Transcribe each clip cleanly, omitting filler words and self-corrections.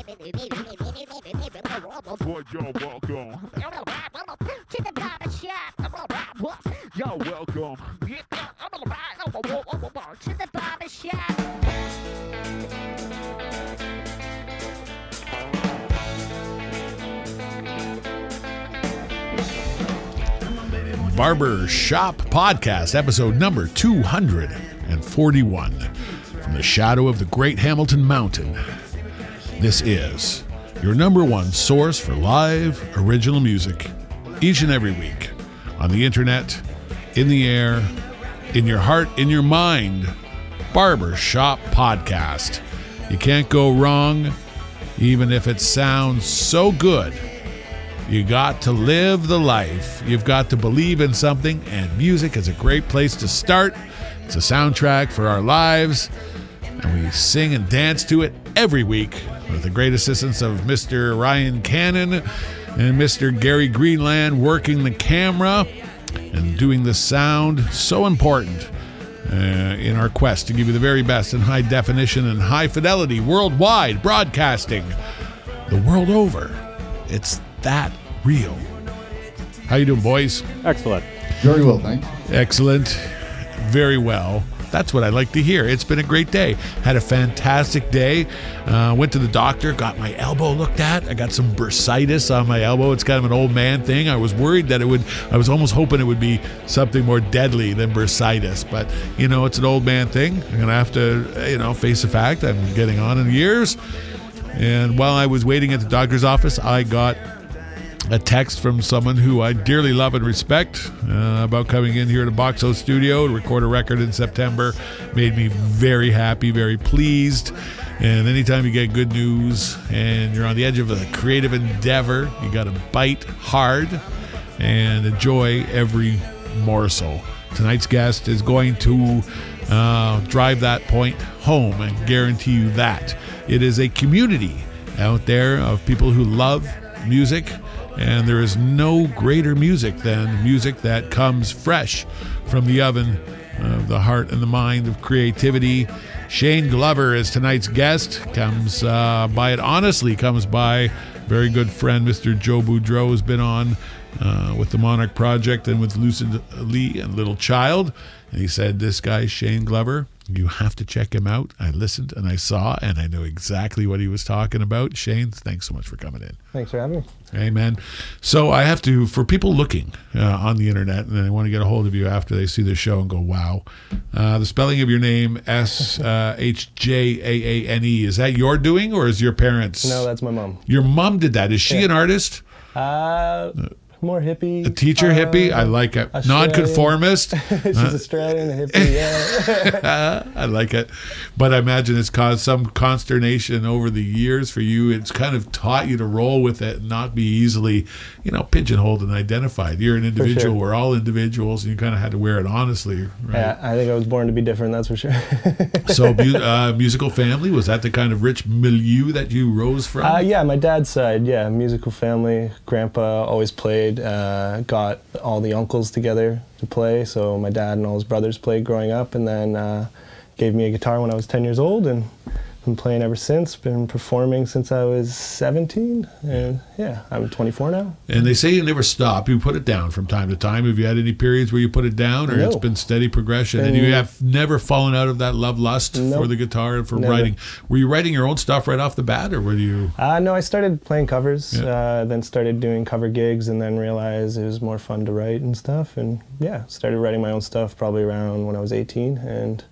Well, you're welcome to the barber shop. You're welcome to the barber shop. Barber Shop Podcast, episode number 241. From the shadow of the great Hamilton Mountain, this is your number one source for live original music each and every week. On the internet, in the air, in your heart, in your mind. Barber Shop Podcast. You can't go wrong, even if it sounds so good. You got to live the life. You've got to believe in something, and music is a great place to start. It's a soundtrack for our lives, and we sing and dance to it every week with the great assistance of Mr. Ryan Cannon and Mr. Gary Greenland working the camera and doing the sound. So important in our quest to give you the very best in high definition and high fidelity worldwide broadcasting the world over. It's that real. How you doing, boys? Excellent. Very well, thanks. Excellent. Very well. That's what I like to hear. It's been a great day. Had a fantastic day. Went to the doctor, got my elbow looked at. I got some bursitis on my elbow. It's kind of an old man thing. I was worried that I was almost hoping it would be something more deadly than bursitis. But, it's an old man thing. I'm going to have to, face the fact I'm getting on in years. And while I was waiting at the doctor's office, I got a text from someone who I dearly love and respect about coming in here to Boxo Studio to record a record in September. Made me very happy, very pleased. And anytime you get good news and you're on the edge of a creative endeavor, you got to bite hard and enjoy every morsel. Tonight's guest is going to drive that point home and guarantee you that. It is a community out there of people who love music, and there is no greater music than music that comes fresh from the oven of the heart and the mind of creativity. Shayne Glover is tonight's guest. Comes by it honestly, comes by very good friend Mr. Joe Boudreau has been on with the Monarch Project and with Lucid Lee and Little Child. And he said, this guy, Shayne Glover, you have to check him out. I listened and I saw, and I know exactly what he was talking about. Shayne, thanks so much for coming in. Thanks for having me. Amen. So I have to, for people looking on the internet, and they want to get a hold of you after they see the show and go, wow. The spelling of your name, Shjaane, is that your doing or is your parents? No, that's my mom. Your mom did that. Is she an artist? More hippie. A teacher hippie? I like it. Australian. Nonconformist? She's Australian, a hippie, yeah. I like it. But I imagine it's caused some consternation over the years for you. It's kind of taught you to roll with it and not be easily, pigeonholed and identified. You're an individual. Sure. We're all individuals, and you kind of had to wear it honestly, right? Yeah, I think I was born to be different, that's for sure. So musical family, was that the kind of rich milieu that you rose from? Yeah, my dad's side, musical family. Grandpa always played. Got all the uncles together to play, so my dad and all his brothers played growing up, and then gave me a guitar when I was 10 years old, and been playing ever since. Been performing since I was 17, and I'm 24 now. And they say you never stop. You put it down from time to time. Have you had any periods where you put it down, or it's been steady progression? And you have never fallen out of that love lust for the guitar and for writing. Were you writing your own stuff right off the bat, or were you? No, I started playing covers, then started doing cover gigs, and then realized it was more fun to write and stuff. And started writing my own stuff probably around when I was 18, and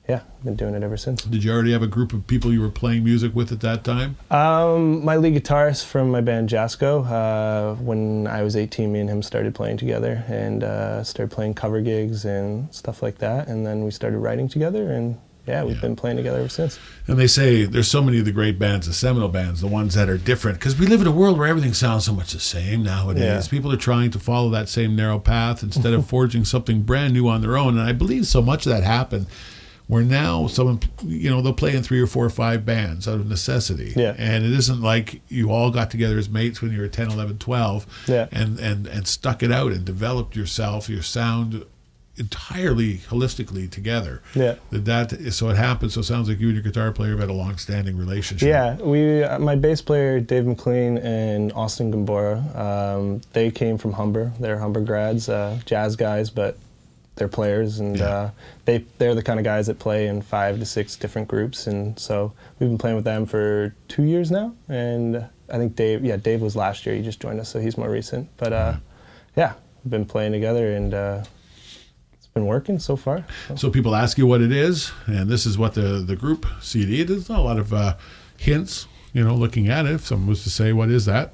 I've been doing it ever since. Did you already have a group of people you were playing music with at that time? My lead guitarist from my band JASCO, when I was 18, me and him started playing together and started playing cover gigs and stuff like that. And then we started writing together, and we've been playing together ever since. And they say there's so many of the great bands, the seminal bands, the ones that are different, because we live in a world where everything sounds so much the same nowadays. Yeah. People are trying to follow that same narrow path instead of forging something brand new on their own. And I believe so much of that happened where now someone, they'll play in 3 or 4 or 5 bands out of necessity. Yeah. And it isn't like you all got together as mates when you were 10, 11, 12 and stuck it out and developed yourself, your sound entirely holistically together. Yeah. So it happens. So it sounds like you and your guitar player have had a long-standing relationship. Yeah, my bass player Dave McLean and Austin Gambora, they came from Humber. They're Humber grads, jazz guys, but they're players, and they're the kind of guys that play in 5 to 6 different groups, and so we've been playing with them for 2 years now. And I think Dave was last year. He just joined us, so he's more recent. But yeah, we've been playing together, and it's been working so far. So people ask you what it is, and this is what the group CD. There's not a lot of hints, looking at it. If someone was to say, "What is that?"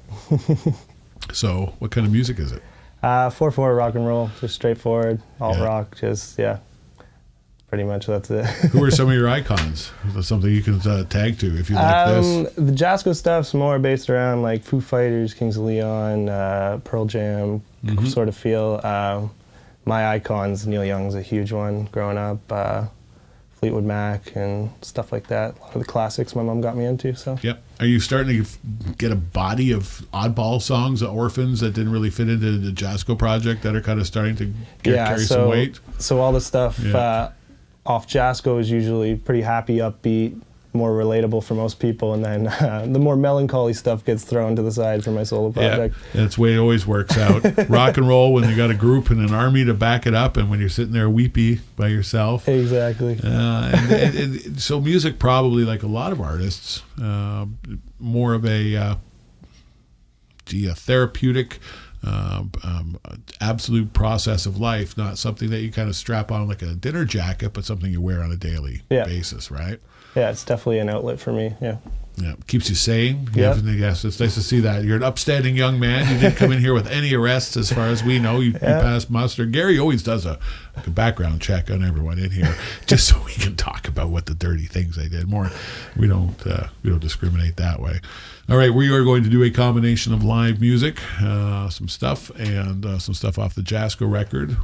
So, what kind of music is it? 4/4 rock and roll, just straightforward, alt rock, pretty much that's it. Who are some of your icons? Is there something you can tag to if you like this? The JASCO stuff's more based around like Foo Fighters, Kings of Leon, Pearl Jam sort of feel. My icons, Neil Young's a huge one growing up. Fleetwood Mac and stuff like that. A lot of the classics my mom got me into. So. Yep. Are you starting to get a body of oddball songs, orphans that didn't really fit into the JASCO project that are kind of starting to carry some weight? So all the stuff off JASCO is usually pretty happy, upbeat, more relatable for most people, and then the more melancholy stuff gets thrown to the side for my solo project. Yeah, that's the way it always works out. Rock and roll when you got a group and an army to back it up, and when you're sitting there weepy by yourself. Exactly. And so music, probably like a lot of artists, more of a therapeutic, absolute process of life, not something that you kind of strap on like a dinner jacket, but something you wear on a daily basis, right? Yeah, it's definitely an outlet for me. Yeah. Yeah, keeps you sane. Yes, it's nice to see that. You're an upstanding young man. You didn't come in here with any arrests, as far as we know. You passed muster. Gary always does a background check on everyone in here, just so we can talk about what the dirty things they did. We don't discriminate that way. All right, we are going to do a combination of live music, some stuff, and some stuff off the JASCO record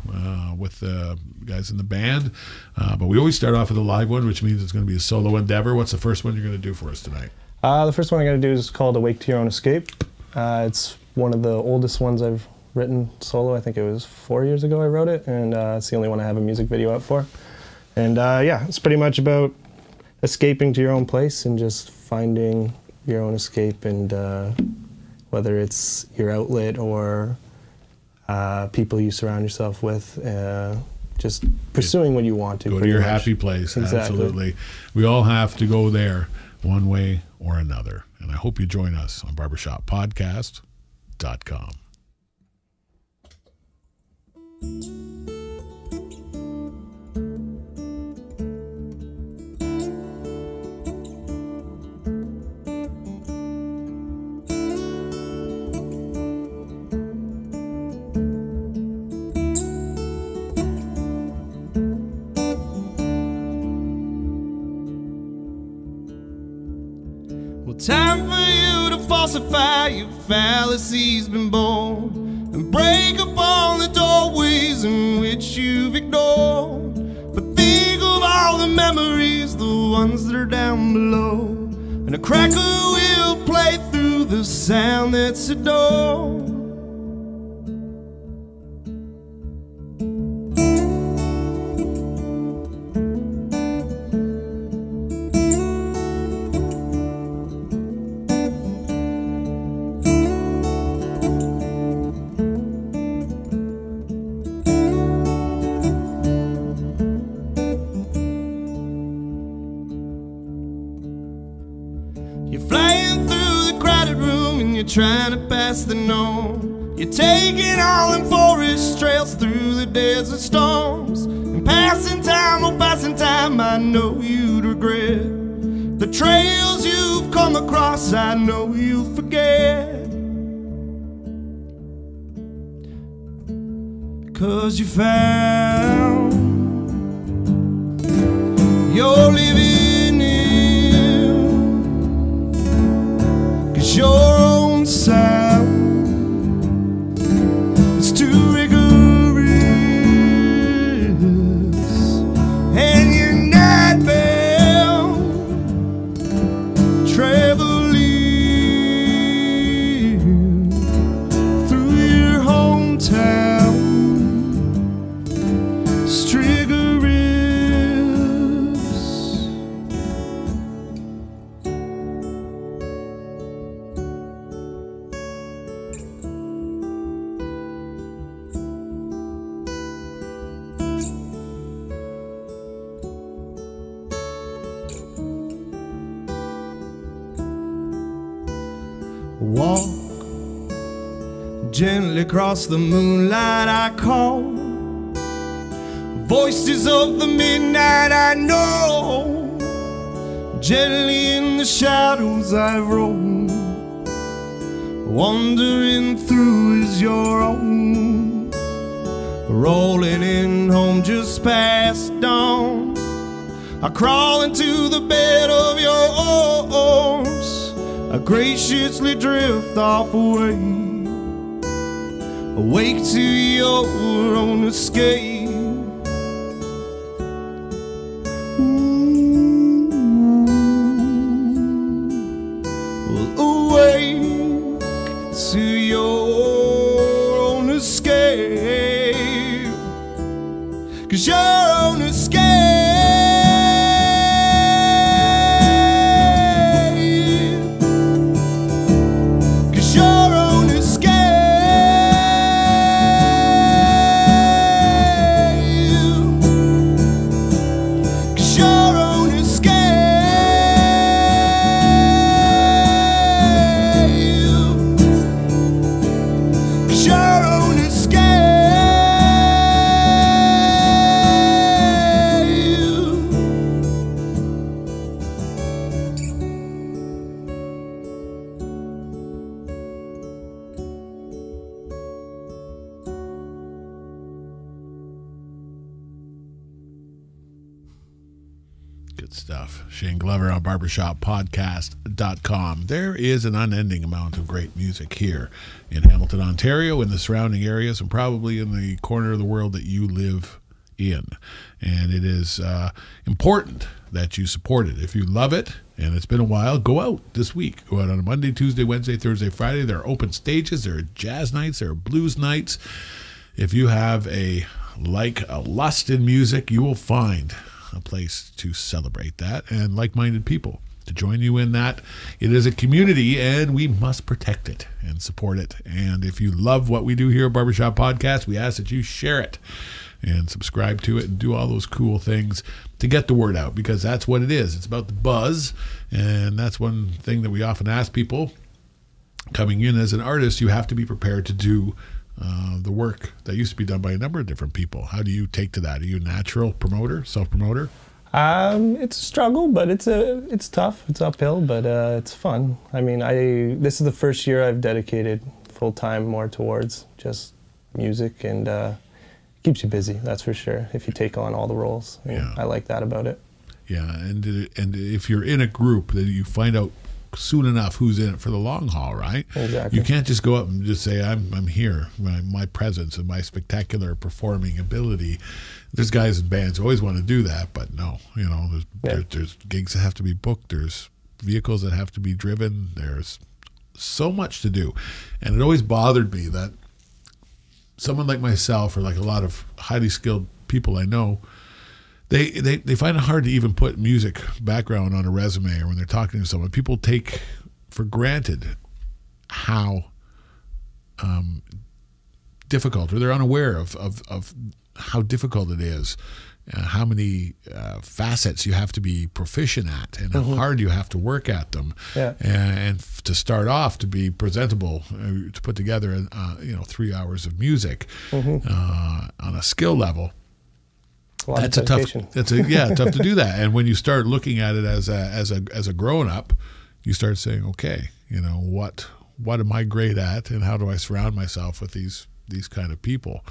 with the guys in the band. But we always start off with a live one, which means it's going to be a solo endeavor. What's the first one you're going to do for us tonight? The first one I'm going to do is called Awake to Your Own Escape. It's one of the oldest ones I've written solo. I think it was 4 years ago I wrote it, and it's the only one I have a music video out for. And it's pretty much about escaping to your own place and just finding your own escape, and whether it's your outlet or people you surround yourself with, just pursuing what you want to. Go to your happy place. Exactly. Absolutely. We all have to go there one way or another. And I hope you join us on barbershoppodcast.com. Time for you to falsify your fallacies, been born, and break up all the doorways in which you've ignored. But think of all the memories, the ones that are down below, and a cracker will play through the sound that's a door. Trying to pass the norm. You're taking all them forest trails through the desert storms, and passing time, oh passing time, I know you'd regret the trails you've come across. I know you'll forget, 'cause you found you're living in, 'cause your own sound is too rigorous, and you're not bound traveling through your hometown, Walk gently across the moonlight, I call. Voices of the midnight I know. Gently in the shadows I roam. Wandering through is your own. Rolling in home just past dawn. I crawl into the bed of your arms. I graciously drift off away. Awake to your own escape. Well, awake to your own escape. 'Cause your own escape. Good stuff. Shayne Glover on barbershoppodcast.com. There is an unending amount of great music here in Hamilton, Ontario, in the surrounding areas, and probably in the corner of the world that you live in. And it is important that you support it. If you love it, and it's been a while, go out this week. Go out on a Monday, Tuesday, Wednesday, Thursday, Friday. There are open stages. There are jazz nights. There are blues nights. If you have a lust in music, you will find a place to celebrate that and like-minded people to join you in that. It is a community, and we must protect it and support it. And if you love what we do here at Barbershop Podcast, we ask that you share it and subscribe to it and do all those cool things to get the word out, because that's what it is. It's about the buzz, and that's one thing that we often ask people coming in as an artist. You have to be prepared to do the work that used to be done by a number of different people. How do you take to that? Are you a natural promoter, self-promoter? It's a struggle, but it's tough. It's uphill, but it's fun. I mean, this is the first year I've dedicated full-time more towards just music, and keeps you busy, that's for sure, if you take on all the roles. Yeah. I like that about it. Yeah, and if you're in a group, then you find out soon enough who's in it for the long haul, right? Exactly. You can't just go up and just say, I'm here, my presence and my spectacular performing ability. There's guys in bands who always want to do that, but no, there's gigs that have to be booked, there's vehicles that have to be driven, there's so much to do. And it always bothered me that someone like myself, or like a lot of highly skilled people I know, they find it hard to even put music background on a resume, or when they're talking to someone. People take for granted how difficult, or they're unaware of how difficult it is, how many facets you have to be proficient at, and how hard you have to work at them. Yeah. And to start off, to be presentable, to put together 3 hours of music on a skill level. Tough tough to do that. And when you start looking at it as a grown up, you start saying, okay, what am I great at, and how do I surround myself with these kind of people?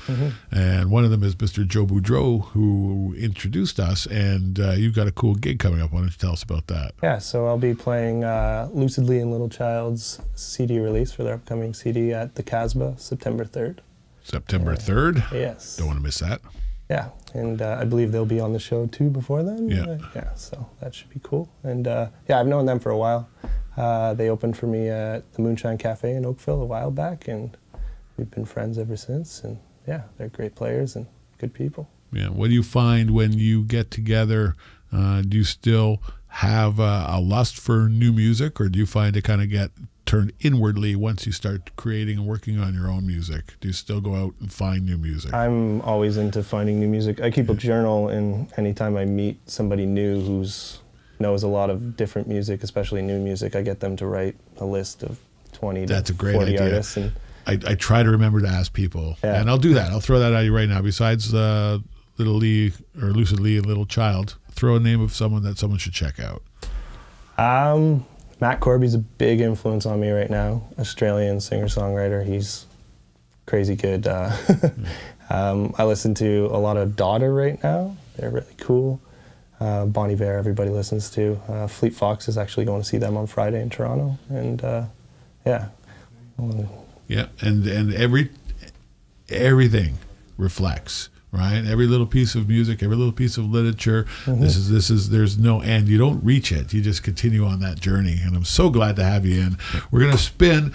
And one of them is Mr. Joe Boudreau, who introduced us, and you've got a cool gig coming up. Why don't you tell us about that? Yeah, so I'll be playing Lucidly and Little Child's CD release for their upcoming CD at the Casbah, September 3rd. September 3rd? Yes. Don't want to miss that. Yeah, and I believe they'll be on the show too before then. Yeah. So that should be cool. And I've known them for a while. They opened for me at the Moonshine Cafe in Oakville a while back, and we've been friends ever since. And yeah, they're great players and good people. Yeah. What do you find when you get together? Do you still have a lust for new music, or do you find it kind of get turned inwardly once you start creating and working on your own music? Do you still go out and find new music? I'm always into finding new music. I keep a journal, and anytime I meet somebody new who knows a lot of different music, especially new music, I get them to write a list of 20 That's to a great 40 idea. artists. And I try to remember to ask people, and I'll do that. I'll throw that at you right now. Besides Little Lee or Lucid Lee, a Little Child, throw a name of someone that someone should check out. Matt Corby's a big influence on me right now. Australian singer-songwriter. He's crazy good. I listen to a lot of Daughter right now. They're really cool. Bon Iver, everybody listens to. Fleet Fox is actually going to see them on Friday in Toronto. And yeah. Yeah, and everything reflects, right? Every little piece of music, every little piece of literature. This is. There's no end. You don't reach it. You just continue on that journey. And I'm so glad to have you in. We're gonna spin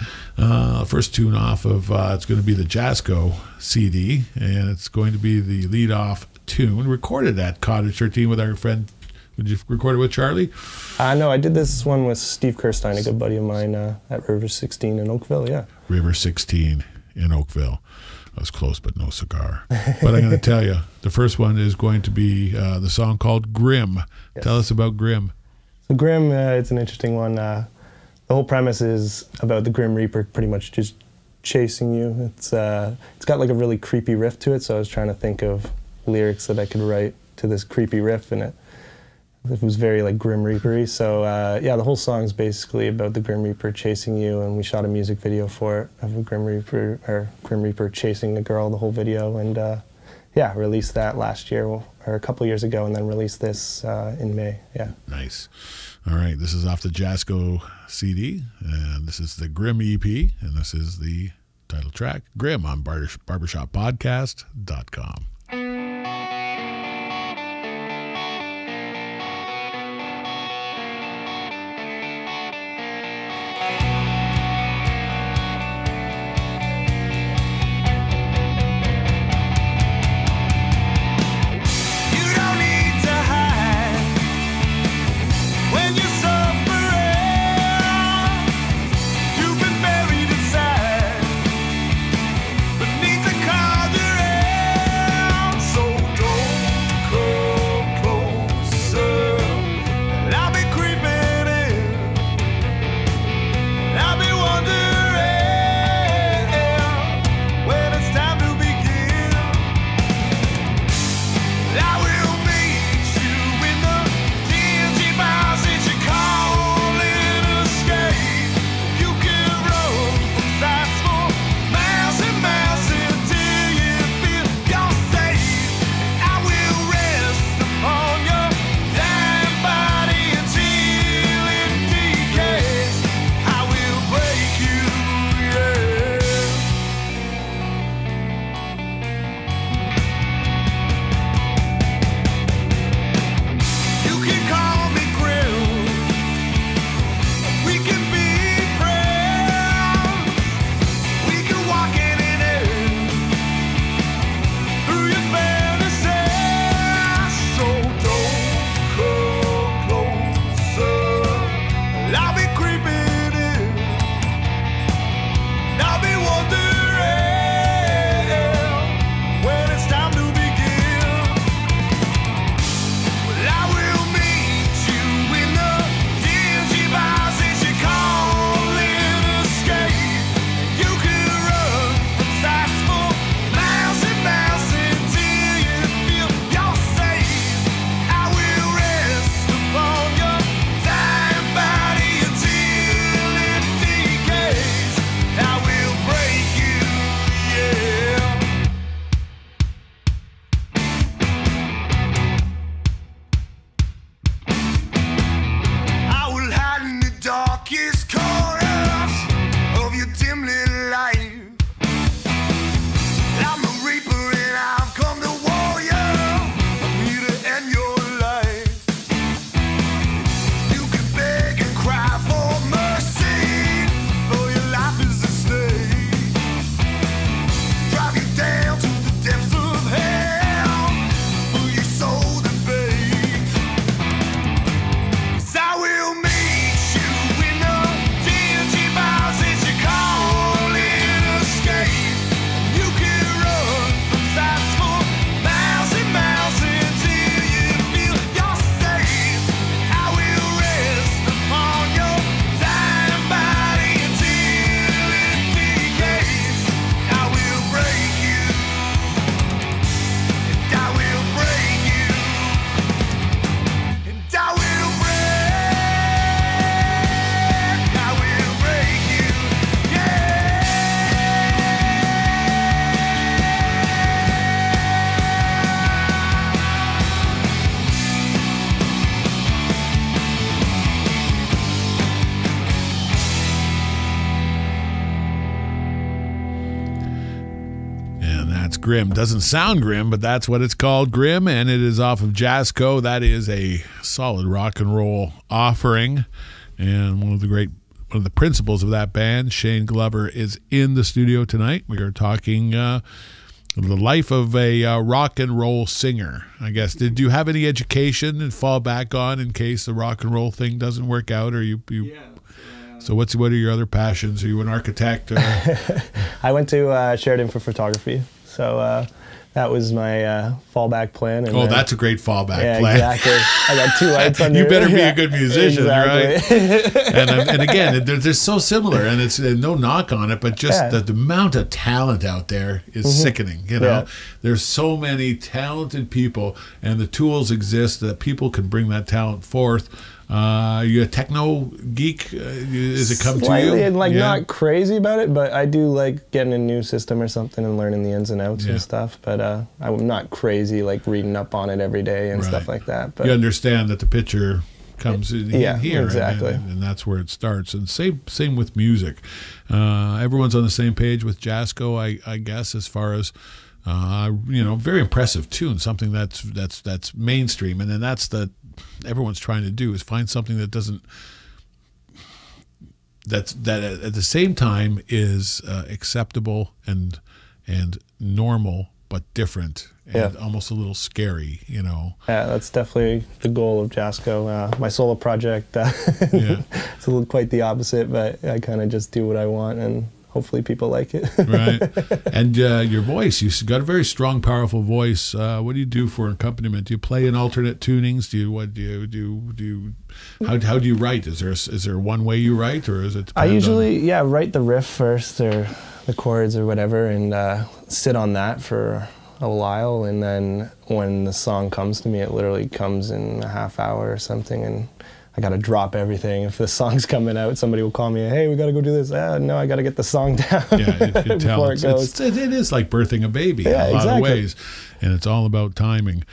first tune off of. It's going to be the JASCO CD, and it's going to be the lead-off tune recorded at Cottage 13 with our friend. Would you record it with Charlie? No, I did this one with Steve Kirstein, a good buddy of mine, at River 16 in Oakville, yeah. River 16 in Oakville. I was close, but no cigar. But I'm going to tell you, the first one is going to be the song called Grim. Yes. Tell us about Grim. So Grim, it's an interesting one. The whole premise is about the Grim Reaper pretty much just chasing you. It's got like a really creepy riff to it, so I was trying to think of lyrics that I could write to this creepy riff, and it was very like Grim Reaper-y. So yeah, the whole song's basically about the Grim Reaper chasing you, and we shot a music video for it of a Grim Reaper chasing a girl, the whole video, and yeah, released that last year or a couple years ago, and then released this in May. Yeah. Nice. All right, this is off the JASCO CD, and this is the Grim EP, and this is the title track, Grim, on barbershoppodcast.com. Beneath the cauldron That's Grim. Doesn't sound grim, but that's what it's called, Grim, and it is off of JASCO. That is a solid rock and roll offering, and one of the principals of that band, Shayne Glover, is in the studio tonight. We are talking the life of a rock and roll singer, I guess. Did you have any education and fall back on in case the rock and roll thing doesn't work out, or you? Yeah. So what are your other passions? Are you an architect? Or? I went to Sheridan for photography, so that was my fallback plan. And that's a great fallback plan. Exactly. I got 2 lights under. You better be a good musician, exactly. Right? and again, they're so similar, and it's no knock on it, but just the amount of talent out there is sickening. You know, there's so many talented people, and the tools exist that people can bring that talent forth. Are you a techno geek? Does it come Slightly, to you? And not crazy about it, but I do like getting a new system or something and learning the ins and outs and stuff. But I'm not crazy like reading up on it every day and stuff like that. But you understand that the picture comes in here, exactly, and that's where it starts. And same with music. Everyone's on the same page with JASCO, I guess, as far as. Very impressive tune, something that's mainstream, and then that's everyone's trying to do is find something that at the same time is acceptable and normal but different and almost a little scary, you know. Yeah, that's definitely the goal of JASCO. My solo project, it's quite the opposite, but I kind of just do what I want and hopefully people like it. Right. And your voice, you've got a very strong, powerful voice. What do you do for accompaniment? Do you play in alternate tunings? How do you write? Is there one way you write, or is it? I usually write the riff first, or the chords or whatever, and sit on that for a while, and then when the song comes to me, it literally comes in a half hour or something, and I got to drop everything. If the song's coming out, somebody will call me, hey, we got to go do this. No, I got to get the song down you tell before it goes. It is like birthing a baby in a lot of ways, and it's all about timing.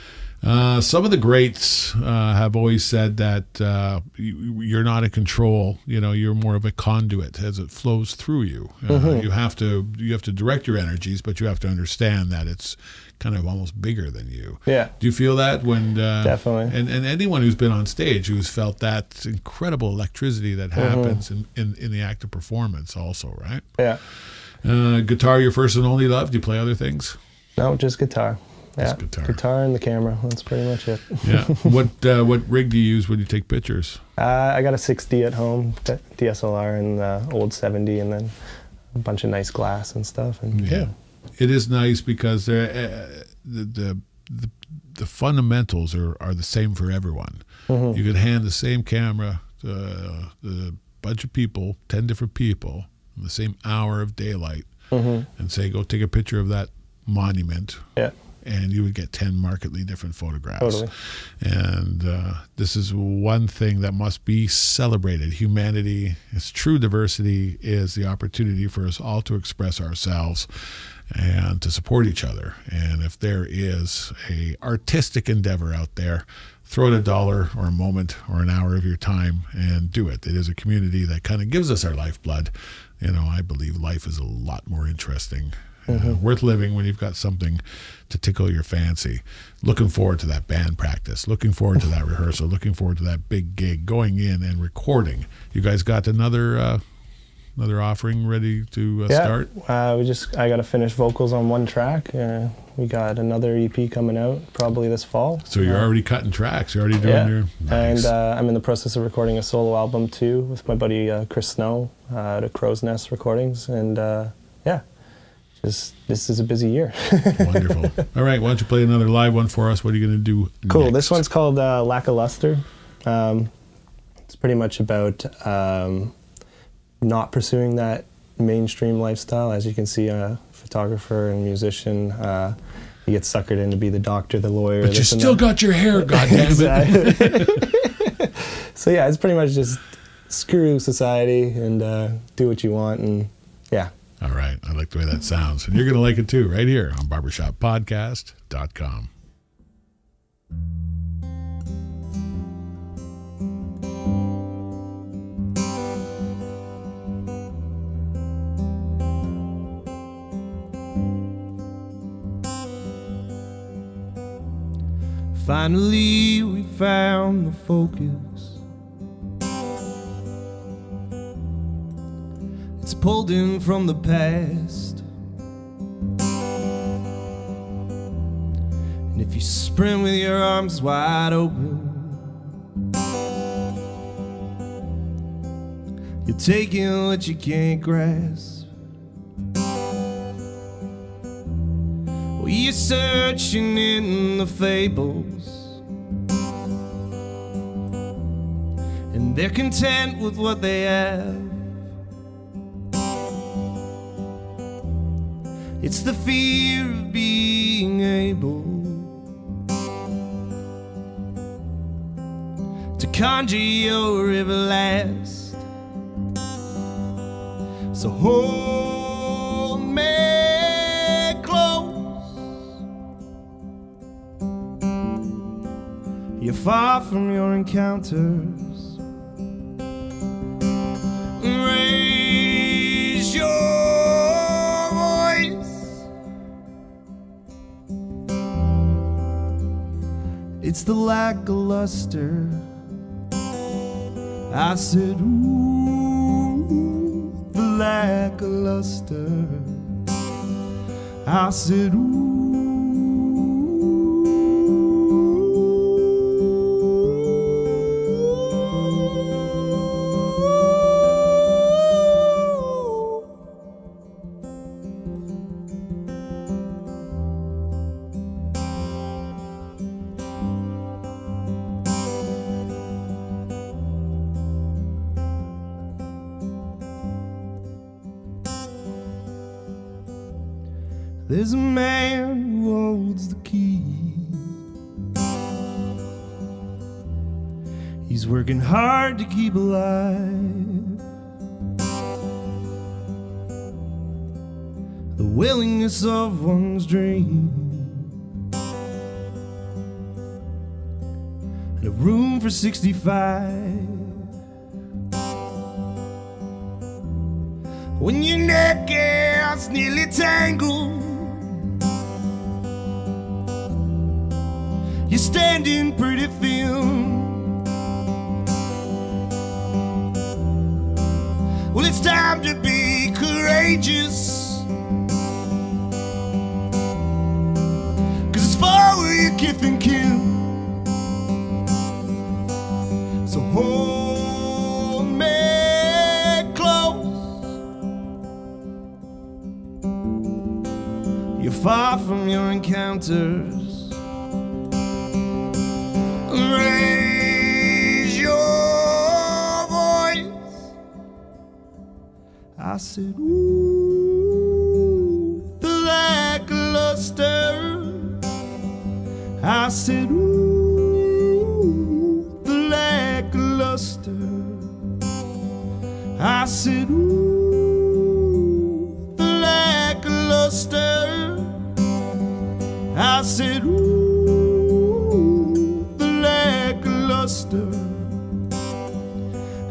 Some of the greats have always said that you're not in control. You're more of a conduit as it flows through you. You have to direct your energies, but you have to understand that it's kind of almost bigger than you. Yeah. Do you feel that when definitely? And anyone who's been on stage who's felt that incredible electricity that happens in the act of performance, also, right? Yeah. Guitar, your first and only love. Do you play other things? No, just guitar. Yeah, guitar and the camera. That's pretty much it. Yeah. What rig do you use when you take pictures? I got a 6D at home, DSLR, and old 70, and then a bunch of nice glass and stuff. And it is nice because the fundamentals are the same for everyone. You could hand the same camera to the bunch of people, 10 different people, in the same hour of daylight, and say, go take a picture of that monument. Yeah. And you would get 10 markedly different photographs. Totally. And this is one thing that must be celebrated. Humanity, its true diversity, is the opportunity for us all to express ourselves and to support each other. And if there is a artistic endeavor out there, throw it $1 or a moment or an hour of your time and do it. It is a community that kind of gives us our lifeblood. I believe life is a lot more interesting, worth living when you've got something to tickle your fancy. Looking forward to that band practice, looking forward to that rehearsal, looking forward to that big gig, going in and recording. You guys got another offering ready to start? I got to finish vocals on one track. We got another EP coming out probably this fall. So you're already cutting tracks. You're already doing your... Nice. And I'm in the process of recording a solo album too with my buddy Chris Snow at Crow's Nest Recordings. And this is a busy year. Wonderful. All right, why don't you play another live one for us? What are you going to do Cool. next? This one's called Lack of Luster. It's pretty much about not pursuing that mainstream lifestyle. As you can see, a photographer and musician, you get suckered in to be the doctor, the lawyer. But you still got your hair, goddammit. So yeah, it's pretty much just screw society and do what you want, and yeah. All right, I like the way that sounds. And you're going to like it too, right here on barbershoppodcast.com. Finally we found the focus. It's pulled in from the past. And if you sprint with your arms wide open, you're taking what you can't grasp. Well, you're searching in the fables, and they're content with what they have. It's the fear of being able to conjure your everlast. So hold me close. You're far from your encounters. Raise your voice. It's the lackluster. I said, ooh, the lackluster. I said, ooh. There's a man who holds the key. He's working hard to keep alive the willingness of one's dream, and a room for 65. When your neck is nearly tangled, you're standing pretty thin. Well, it's time to be courageous, 'cause it's for your kith and kin. So hold me close. You're far from your encounters. Raise your voice. I said, ooh, the lackluster. I said, ooh, the lackluster. I said, ooh, the lackluster. I said, ooh,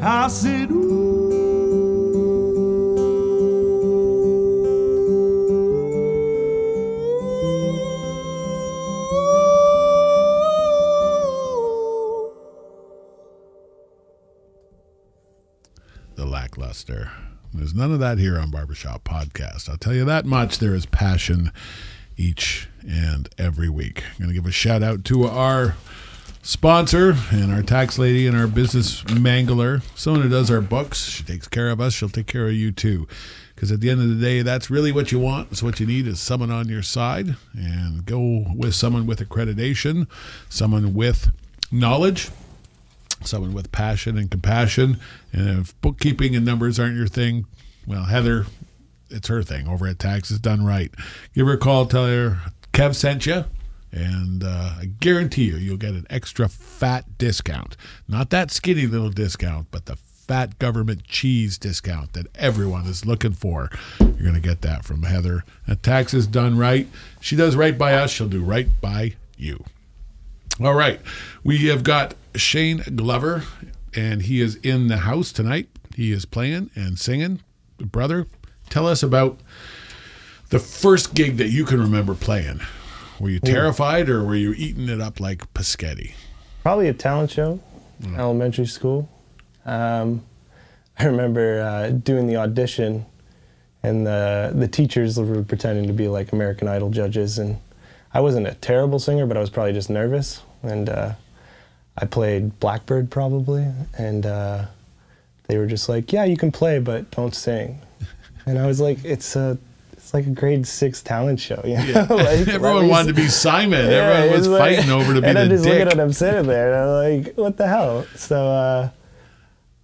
I said, ooh. The lackluster. There's none of that here on Barbershop Podcast. I'll tell you that much. There is passion each and every week. I'm going to give a shout out to our sponsor and our tax lady and our business mangler, someone who does our books. She takes care of us. She'll take care of you too, because at the end of the day, that's really what you want. It's what you need is someone on your side, and go with someone with accreditation, someone with knowledge, someone with passion and compassion. And if bookkeeping and numbers aren't your thing, well, Heather, it's her thing over at Taxes Done Right. Give her a call, tell her Kev sent you. And I guarantee you'll get an extra fat discount. Not that skinny little discount, but the fat government cheese discount that everyone is looking for. You're going to get that from Heather at Taxes Done Right. She does right by us. She'll do right by you. All right. We have got Shayne Glover, and he is in the house tonight. He is playing and singing. Brother, tell us about the first gig that you can remember playing. Were you terrified or were you eating it up like Paschetti? Probably a talent show, elementary school. I remember doing the audition, and the teachers were pretending to be like American Idol judges, and I wasn't a terrible singer, but I was probably just nervous, and I played Blackbird probably, and they were just like, yeah, you can play, but don't sing. And I was like, it's like a grade 6 talent show, you know? Yeah. Like, Everyone wanted to be Simon. Yeah, Everyone was like, fighting over to be and the I'm just dick. looking at him sitting there, and I'm like, what the hell? So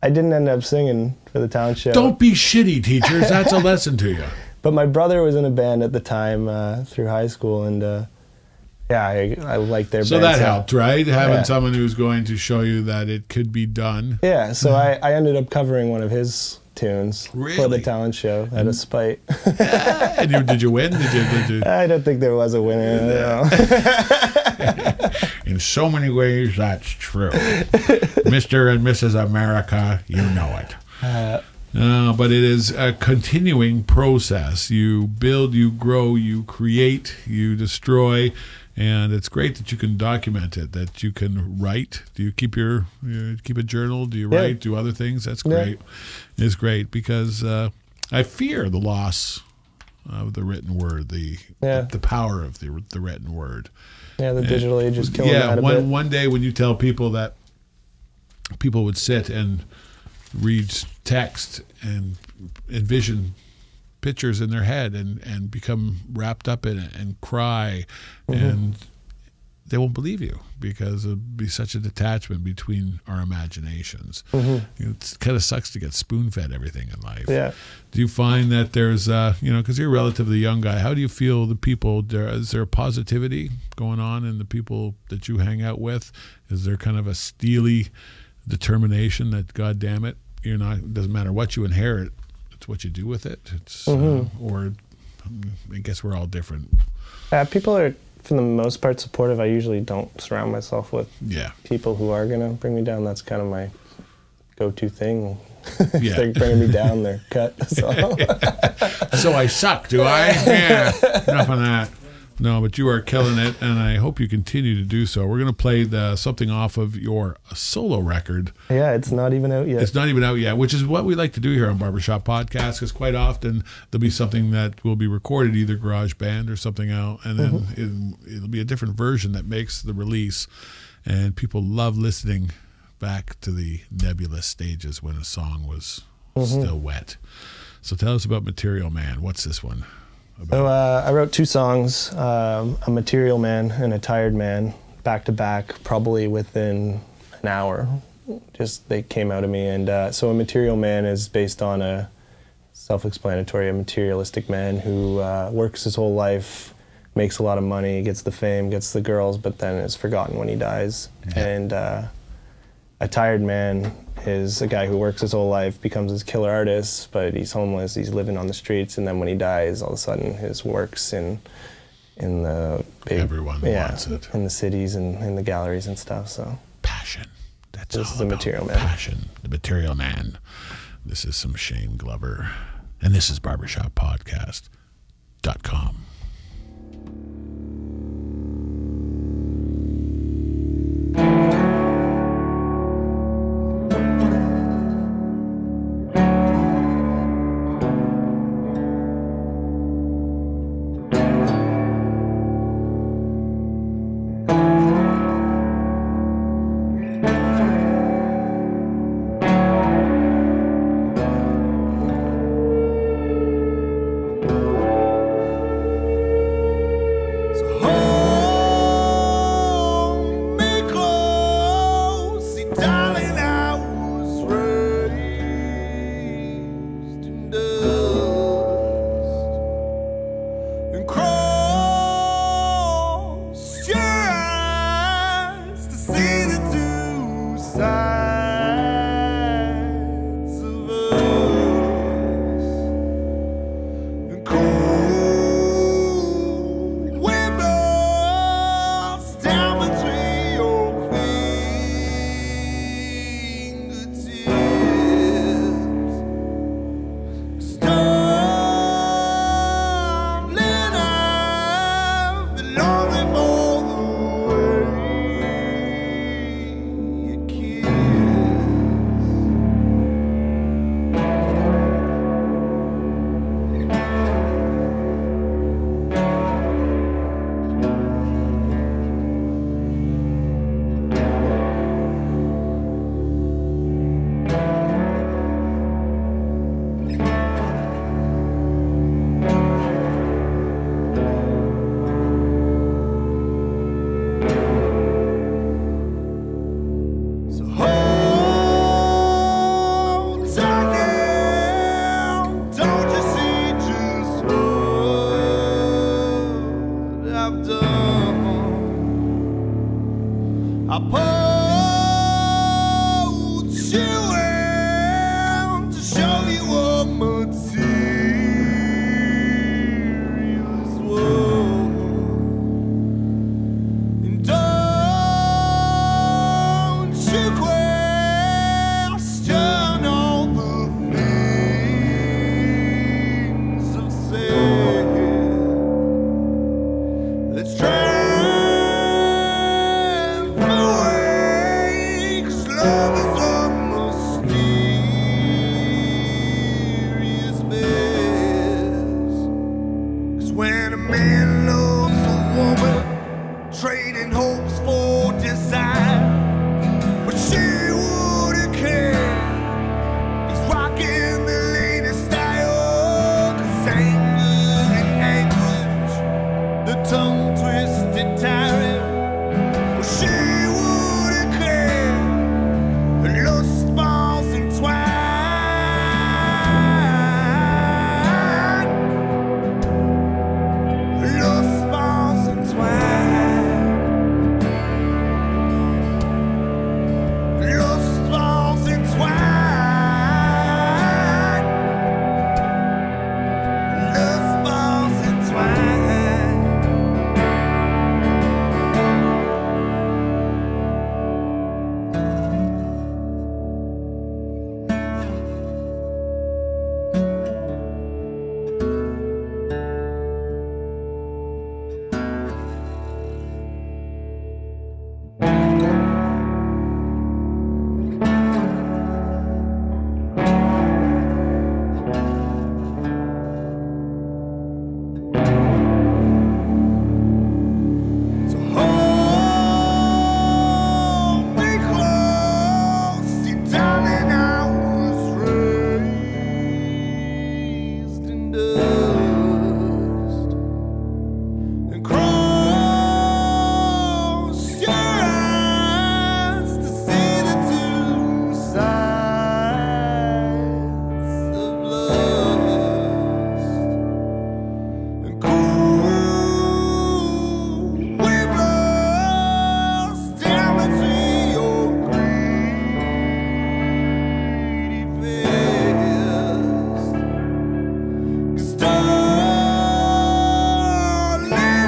I didn't end up singing for the talent show. Don't be shitty, teachers. That's a lesson to you. But my brother was in a band at the time through high school, and yeah, I liked their So band. that helped, right? Having Yeah. someone who's going to show you that it could be done. Yeah, so I ended up covering one of his tunes for Really? the talent show out of spite. And did you win? Did you? I don't think there was a winner. No. In so many ways, that's true. Mr. and Mrs. America, you know it. But it is a continuing process. You build, you grow, you create, you destroy, and it's great that you can document it, that you can write. Do you keep keep a journal? Do you write? Do other things? That's great. Yeah. It's great because I fear the loss of the written word, the power of the written word. Yeah, the digital age is killing that a bit. One day when you tell people that people would sit and read text and envision pictures in their head and become wrapped up in it and cry, and they won't believe you because it'd be such a detachment between our imaginations. It kind of sucks to get spoon-fed everything in life. Yeah. Do you find that there's, because you're a relatively young guy, how do you feel the people, is there a positivity going on in the people that you hang out with? Is there kind of a steely determination that, God damn it, it doesn't matter what you inherit, it's what you do with it? It's or I guess we're all different. People are, for the most part, supportive. I usually don't surround myself with people who are going to bring me down. That's kind of my go-to thing. If they're bringing me down, they're cut. So, so I suck, do I? Yeah, enough on that. No, but you are killing it, and I hope you continue to do so. We're going to play something off of your solo record. Yeah, it's not even out yet. It's not even out yet, which is what we like to do here on Barbershop Podcast, because quite often there'll be something that will be recorded, either GarageBand or something out, and then it'll be a different version that makes the release. And people love listening back to the nebulous stages when a song was still wet. So tell us about Material Man. What's this one about? So I wrote 2 songs, a Material Man and a Tired Man, back to back, probably within an hour. Just they came out of me. And so a Material Man is based on a self-explanatory, a materialistic man who works his whole life, makes a lot of money, gets the fame, gets the girls, but then is forgotten when he dies. And a Tired Man is a guy who works his whole life, becomes this killer artist, but he's homeless, he's living on the streets, and then when he dies, all of a sudden his works in the big... Everyone wants it. In the cities and in the galleries and stuff, so... Passion. That's this all is the about Material Man. Passion. The Material Man. This is some Shayne Glover. And this is BarbershopPodcast.com. Stop. dust and cross your eyes to see the two sides of lust and cool wind blows down between your greedy fist. 'Cause darling,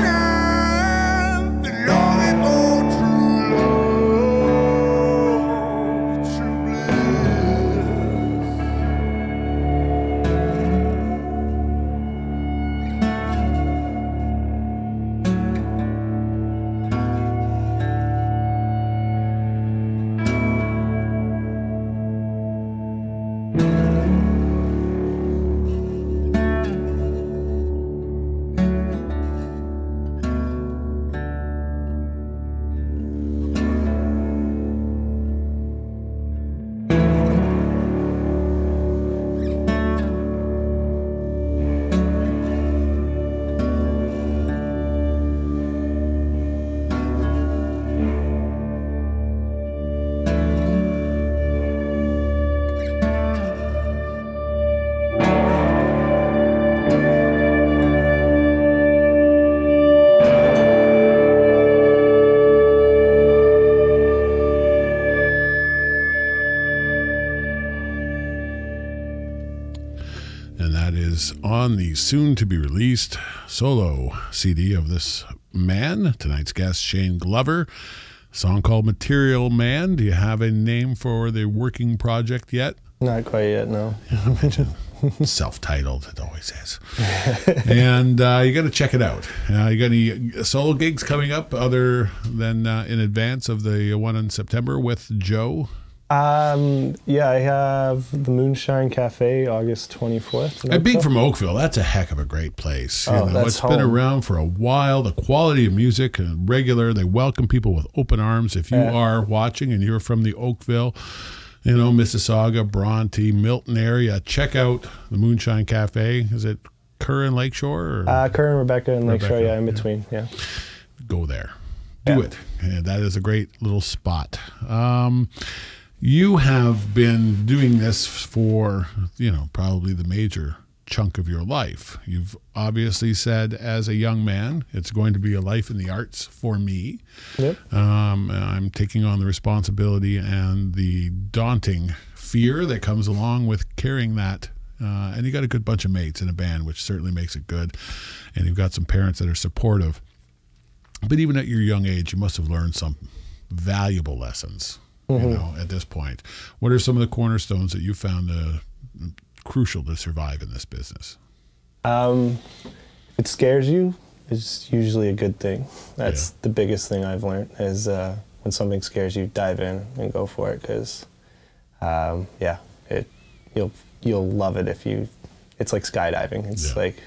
I've been longing for true love, true bliss. And that is on the soon-to-be-released solo CD of this man, tonight's guest, Shayne Glover. A song called Material Man. Do you have a name for the working project yet? Not quite yet, no. Self-titled, it always is. And you got to check it out. You got any solo gigs coming up other than in advance of the one in September with Joe? Yeah, I have the Moonshine Cafe, August 24th. And being from Oakville, that's a heck of a great place. You Oh, know, that's it's been home. around for a while. The quality of music regular. They welcome people with open arms. If you Yeah. are watching and you're from the Oakville, you know, Mississauga, Bronte, Milton area, check out the Moonshine Cafe. Is it Kerr and Lakeshore? Or Kerr and Rebecca and Lakeshore, Rebecca, yeah, in between, yeah. go there. Do Yeah. it. And that is a great little spot. You have been doing this for, you know, probably the major chunk of your life. You've obviously said as a young man, it's going to be a life in the arts for me. Yep. I'm taking on the responsibility and the daunting fear that comes along with carrying that. And you got a good bunch of mates in a band, which certainly makes it good. And you've got some parents that are supportive. But even at your young age, you must have learned some valuable lessons. You know, at this point, what are some of the cornerstones that you found crucial to survive in this business? If it scares you, it's usually a good thing. That's the biggest thing I've learned is when something scares you, dive in and go for it because, yeah, you'll love it if you. It's like skydiving. It's like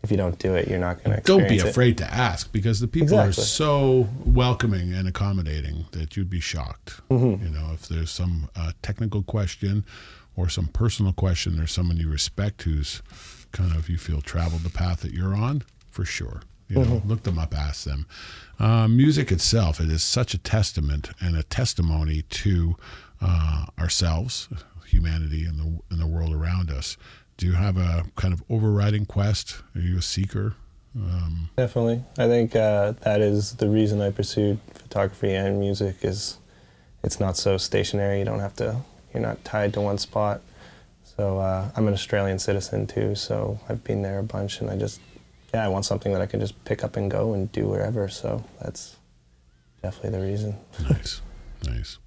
if you don't do it, you're not going to experience it. Don't be afraid to ask because the people are Exactly. so welcoming and accommodating that you'd be shocked. You know, if there's some technical question or some personal question, there's someone you respect who's kind of, you feel, traveled the path that you're on, for sure. You know, look them up, ask them. Music itself, it is such a testament and a testimony to ourselves, humanity, and the world around us. Do you have a kind of overriding quest? Are you a seeker? Definitely. I think that is the reason I pursued photography and music is it's not so stationary. You don't have to, you're not tied to one spot. So I'm an Australian citizen too, so I've been there a bunch and I want something that I can just pick up and go and do wherever. So that's definitely the reason. Nice, nice.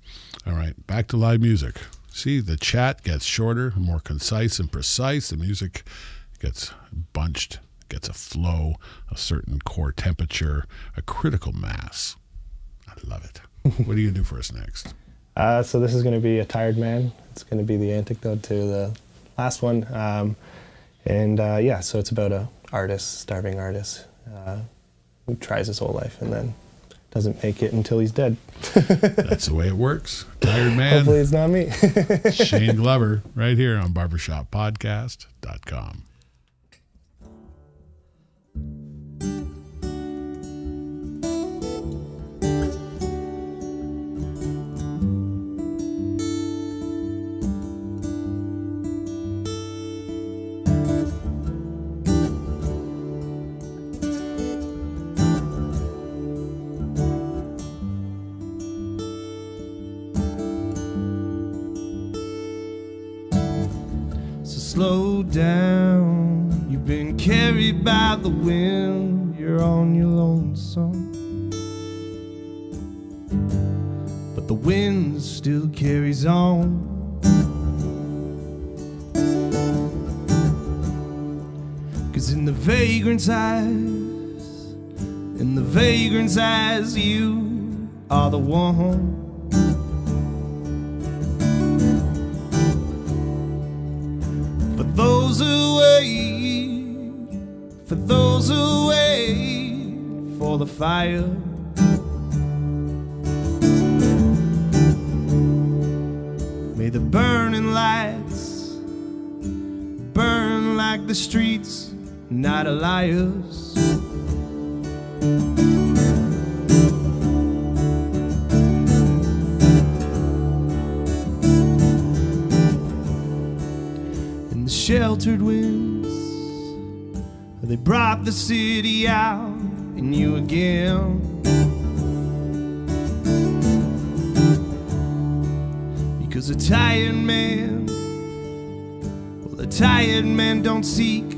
All right, back to live music. See, the chat gets shorter, more concise and precise. The music gets bunched, gets a flow, a certain core temperature, a critical mass. I love it. What are you going to do for us next? So this is going to be A Tired Man. It's going to be the antidote to the last one. Yeah, so it's about a starving artist, who tries his whole life and then doesn't make it until he's dead. That's the way it works. Tired Man. Hopefully it's not me. Shayne Glover, right here on barbershoppodcast.com. down. You've been carried by the wind. You're on your lonesome, but the wind still carries on. 'Cause in the vagrant's eyes, you are the one. For those who wait for the fire, may the burning lights burn like the streets, not a liar's. And the sheltered winds, they brought the city out in you again. Because a tired man, well, a tired man don't seek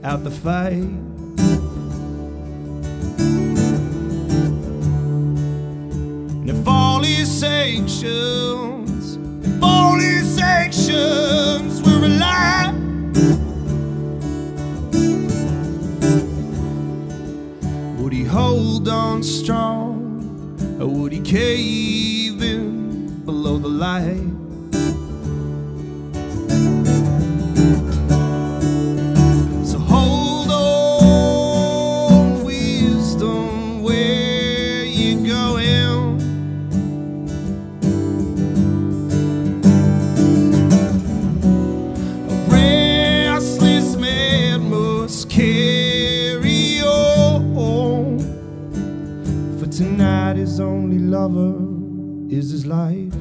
out the fight. And if all his sanctions were a lie, would he hold on strong, or would he cave in below the light? His only lover is his life.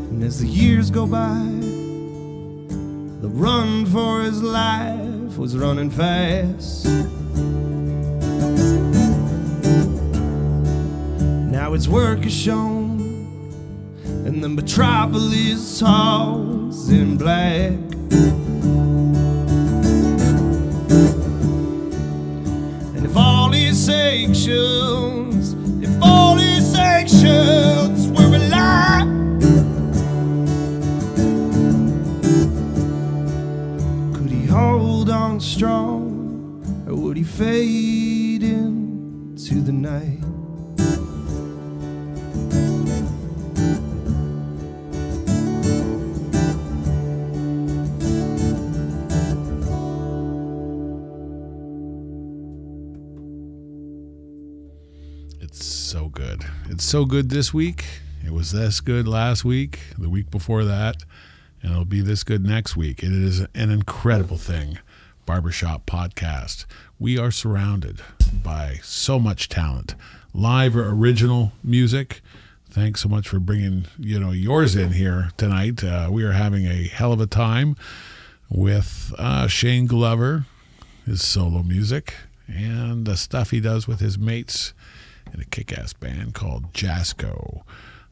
And as the years go by, the run for his life was running fast. Now its work is shown, and the metropolis halls in black. And if all his sanctions were a lie, could he hold on strong, or would he fade into the night? It's so good this week. It was this good last week, the week before that, and it'll be this good next week. It is an incredible thing. Barbershop Podcast. We are surrounded by so much talent. Live or original music. Thanks so much for bringing yours in here tonight. We are having a hell of a time with Shayne Glover, his solo music, and the stuff he does with his mates in a kick-ass band called JASCO.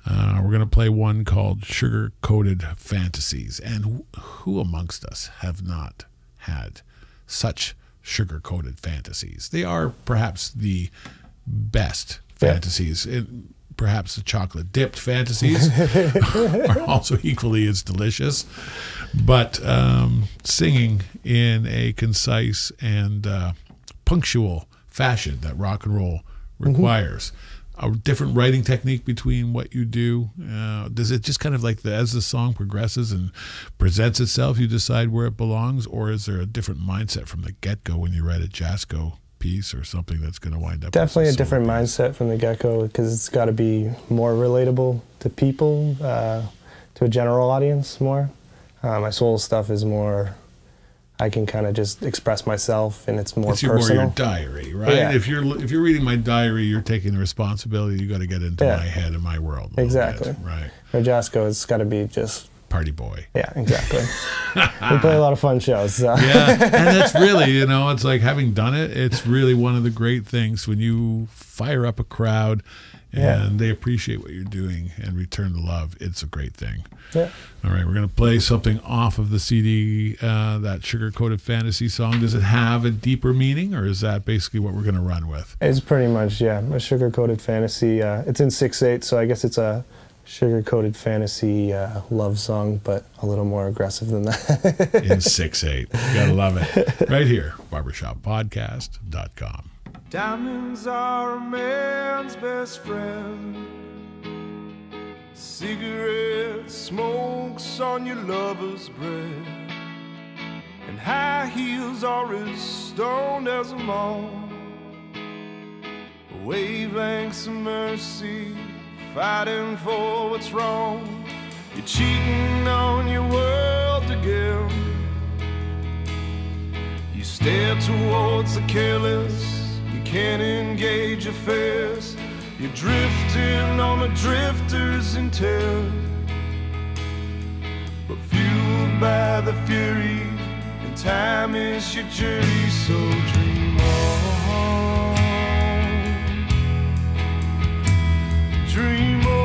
We're going to play one called Sugar-Coated Fantasies. And who amongst us have not had such sugar-coated fantasies? They are perhaps the best fantasies. Perhaps the chocolate-dipped fantasies are also equally as delicious. But singing in a concise and punctual fashion that rock and roll requires. A different writing technique between what you do. Does it just kind of like as the song progresses and presents itself, you decide where it belongs, or is there a different mindset from the get-go when you write a JASCO piece or something that's going to wind up? Definitely a different mindset from the get-go, because it's got to be more relatable to people, to a general audience more. My soul stuff is more, I can kind of just express myself, and it's more personal. More your diary, right? Yeah. If you're reading my diary, you're taking the responsibility. You got to get into my head and my world. Exactly. Bit, right. For JASCO, it's got to be just party boy. Yeah, exactly. We play a lot of fun shows. So. Yeah, and that's really, you know, it's like having done it, it's really one of the great things when you fire up a crowd and they appreciate what you're doing and return the love. It's a great thing. Yeah. All right, we're going to play something off of the CD, that Sugar-Coated Fantasy song. Does it have a deeper meaning, or is that basically what we're going to run with? It's pretty much, a Sugar-Coated Fantasy. It's in 6/8, so I guess it's a Sugar-Coated Fantasy love song, but a little more aggressive than that. In 6/8. You gotta love it. Right here, barbershoppodcast.com. Diamonds are a man's best friend. Cigarette smokes on your lover's breath, and high heels are as stoned as a moth. Wavelengths of mercy, fighting for what's wrong. You're cheating on your world again. You stare towards the careless, you can't engage your fears. You're drifting on a drifter's intent, but fueled by the fury, and time is your jury, so dream on. Dream on.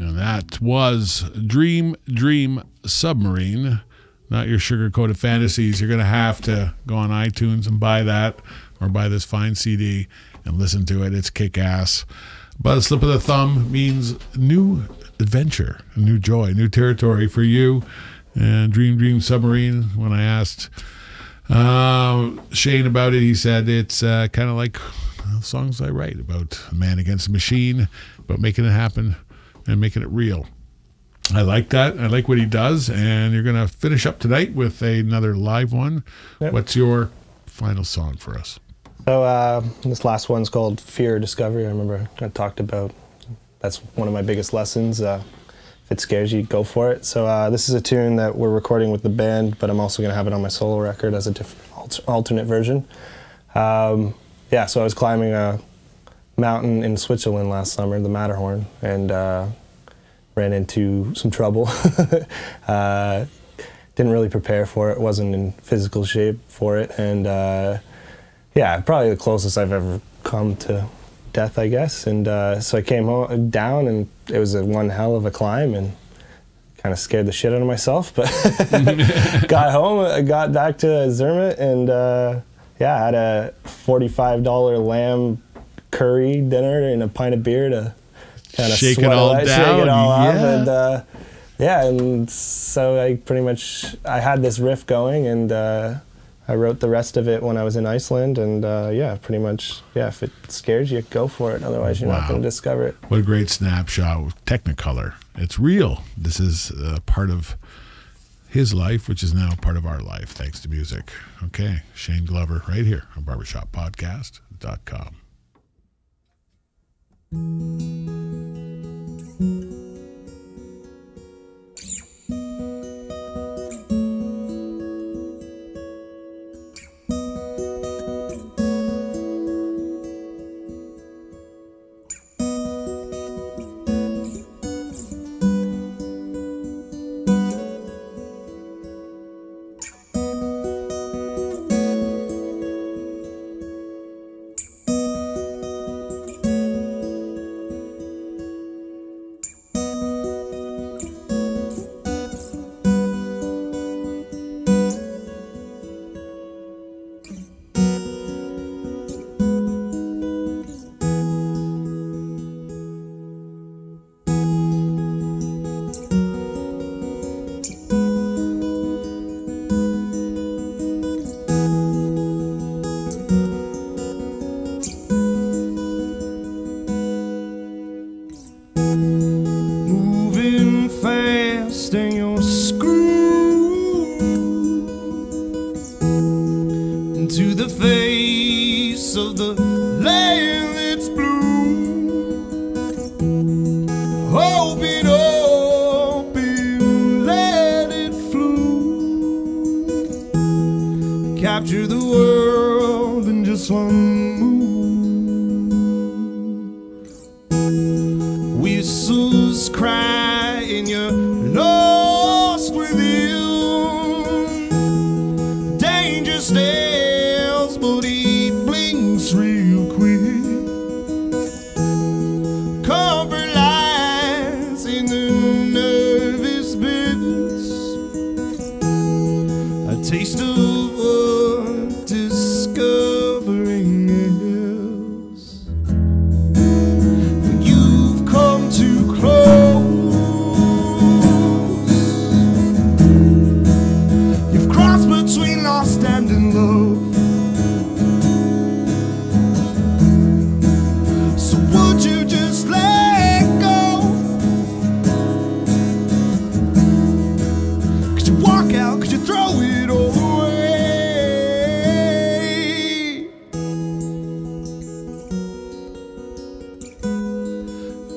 And that was Dream Submarine. Not your sugar-coated fantasies. You're going to have to go on iTunes and buy that, or buy this fine CD and listen to it. It's kick-ass. But a slip of the thumb means new adventure, new joy, new territory for you. And Dream Submarine, when I asked Shayne about it, he said it's kind of like songs I write about a man against a machine, about making it happen and making it real. I like that. I like what he does. And you're going to finish up tonight with another live one. Yep. What's your final song for us? So this last one's called Fear Discovery. I remember I talked about that's one of my biggest lessons. If it scares you, go for it. So this is a tune that we're recording with the band, but I'm also going to have it on my solo record as a different alternate version. Yeah, so I was climbing a mountain in Switzerland last summer, the Matterhorn, and ran into some trouble. Didn't really prepare for it, wasn't in physical shape for it, and yeah, probably the closest I've ever come to death, I guess. And so I came down, and it was one hell of a climb, and kind of scared the shit out of myself, but got home, I got back to Zermatt, and yeah, I had a $45 lamb curry dinner and a pint of beer to kind of shake it all down, shake it all off, and yeah, and so I had this riff going, and I wrote the rest of it when I was in Iceland, and yeah, pretty much, yeah, if it scares you, go for it, otherwise you're not going to discover it. What a great snapshot with Technicolor. It's real. This is part of his life, which is now part of our life, thanks to music. Okay, Shayne Glover right here on barbershoppodcast.com. Capture the world in just one move. Whistles cry and you're lost within. Danger stares, but he blinks real quick. Comfort lies in the nervous bits. A taste of discovering is when you've come too close. You've crossed between lost and in love. So would you just let go? Could you walk out? Could you throw it all away?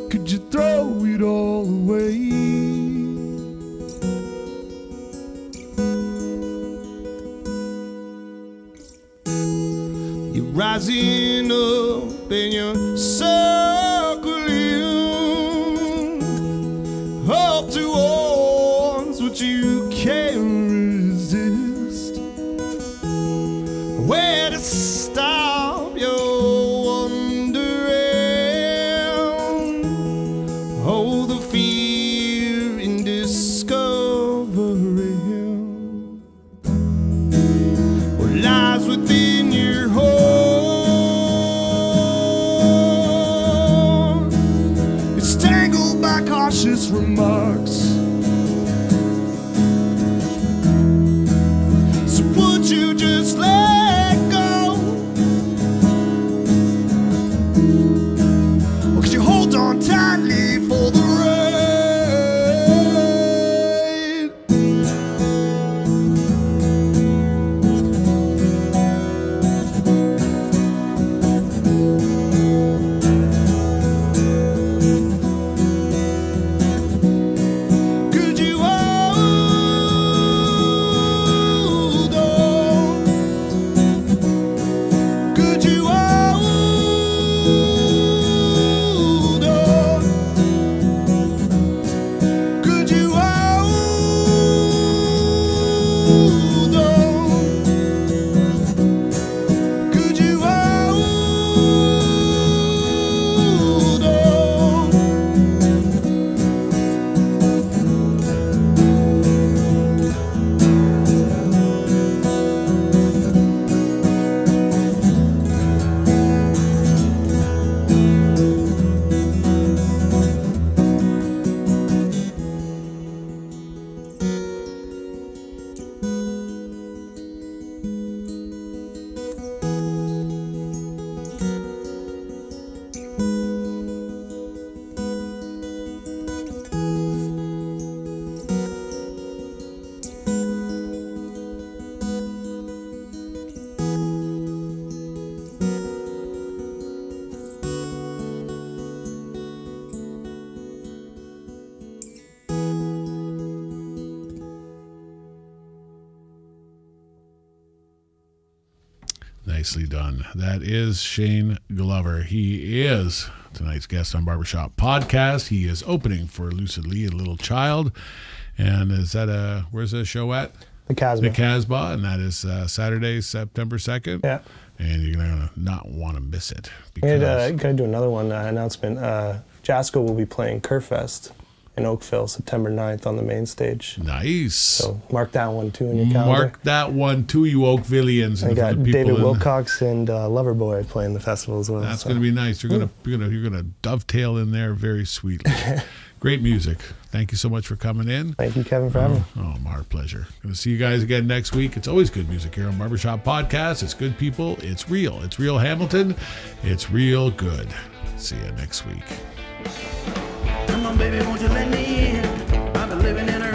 Could you throw it all away? You're rising up and you're circling up towards what you can't resist. Where to stop your wandering? Hold the fear cautious remarks. So would you just let go? Or could you hold on tightly for the ride? Could you hold on? Could you hold on? Could you hold on? Could you hold on? Nicely done. That is Shayne Glover. He is tonight's guest on Barbershop Podcast. He is opening for Lucidly, a little child. And is that where's the show at? The Casbah. The Casbah, and that is Saturday, September 2nd. Yeah. And you're going to not want to miss it. We're Because going to do another one announcement. JASCO will be playing Kerfest in Oakville, September 9th on the main stage. nice. So mark that one too in your calendar. Mark that one too, you Oakvillians. I and got for the people David in- Wilcox and Loverboy playing the festival as well. That's so. going to be nice. You're gonna dovetail in there very sweetly. Great music. Thank you so much for coming in. Thank you, Kevin, for having me. Oh, my pleasure. Going to see you guys again next week. It's always good music here on Barbershop Podcast. It's good people. It's real. It's real Hamilton. It's real good. See you next week. Come on, baby, won't you let me in? I've been living in a